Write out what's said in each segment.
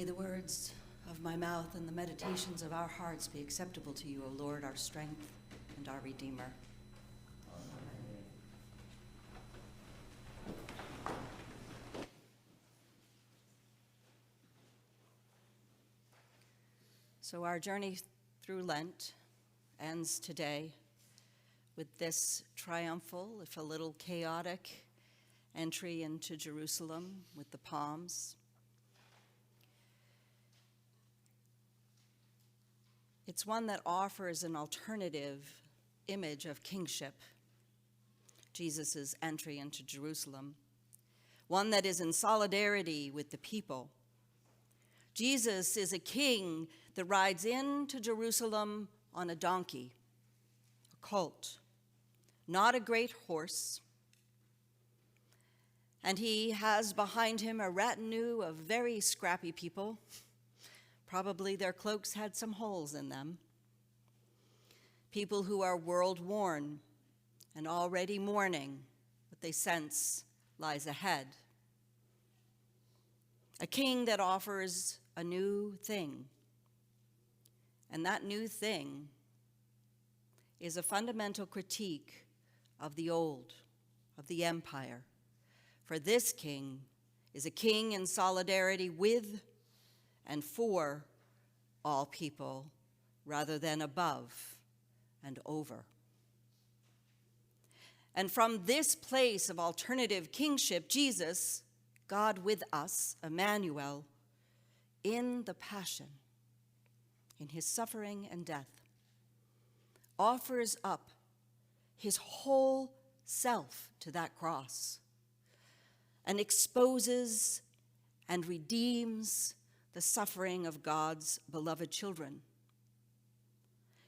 May the words of my mouth and the meditations of our hearts be acceptable to you, O Lord, our strength and our Redeemer. So our journey through Lent ends today with this triumphal, if a little chaotic, entry into Jerusalem with the palms. It's one that offers an alternative image of kingship, Jesus' entry into Jerusalem, one that is in solidarity with the people. Jesus is a king that rides into Jerusalem on a donkey, a colt, not a great horse, and he has behind him a retinue of very scrappy people. Probably their cloaks had some holes in them. People who are world-worn and already mourning what they sense lies ahead. A king that offers a new thing. And that new thing is a fundamental critique of the old, of the empire. For this king is a king in solidarity with and for all people, rather than above and over. And from this place of alternative kingship, Jesus, God with us, Emmanuel, in the Passion, in his suffering and death, offers up his whole self to that cross and exposes and redeems the suffering of God's beloved children,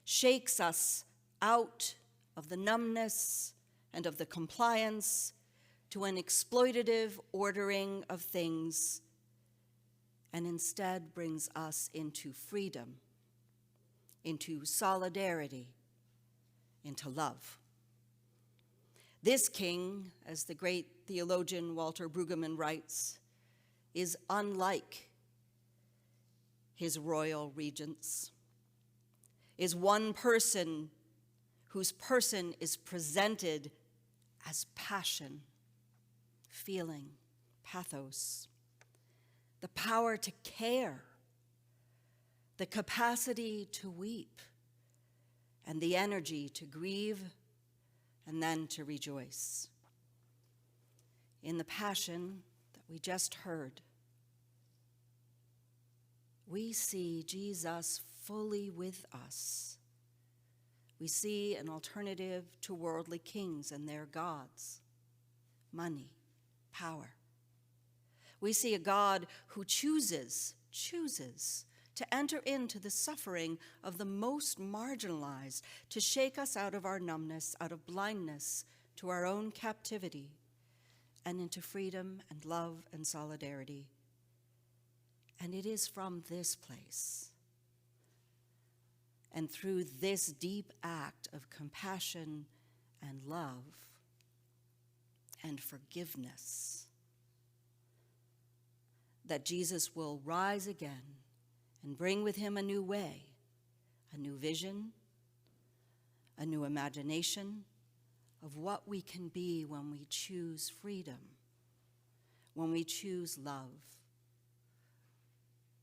shakes us out of the numbness and of the compliance to an exploitative ordering of things, and instead brings us into freedom, into solidarity, into love. This king, as the great theologian Walter Brueggemann writes, is unlike his royal regents, is one person whose person is presented as passion, feeling, pathos, the power to care, the capacity to weep, and the energy to grieve and then to rejoice. In the Passion that we just heard, we see Jesus fully with us. We see an alternative to worldly kings and their gods, money, power. We see a God who chooses to enter into the suffering of the most marginalized, to shake us out of our numbness, out of blindness to our own captivity, and into freedom and love and solidarity. And it is from this place and through this deep act of compassion and love and forgiveness that Jesus will rise again and bring with him a new way, a new vision, a new imagination of what we can be when we choose freedom, when we choose love,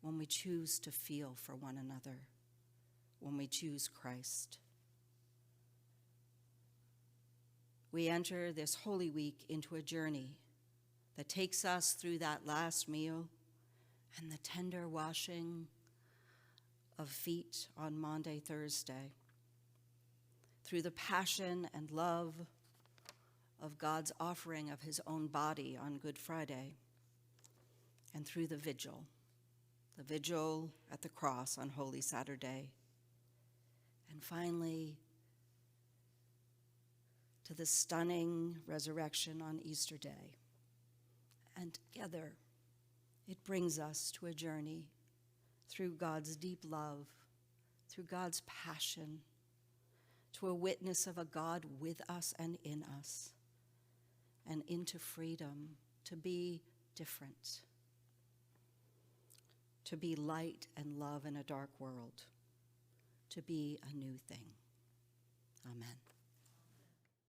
when we choose to feel for one another, when we choose Christ. We enter this Holy Week into a journey that takes us through that last meal and the tender washing of feet on Maundy Thursday, through the passion and love of God's offering of his own body on Good Friday, and through the vigil at the cross on Holy Saturday, and finally to the stunning resurrection on Easter Day. And together, it brings us to a journey through God's deep love, through God's passion, to a witness of a God with us and in us, and into freedom to be different, to be light and love in a dark world, to be a new thing. Amen.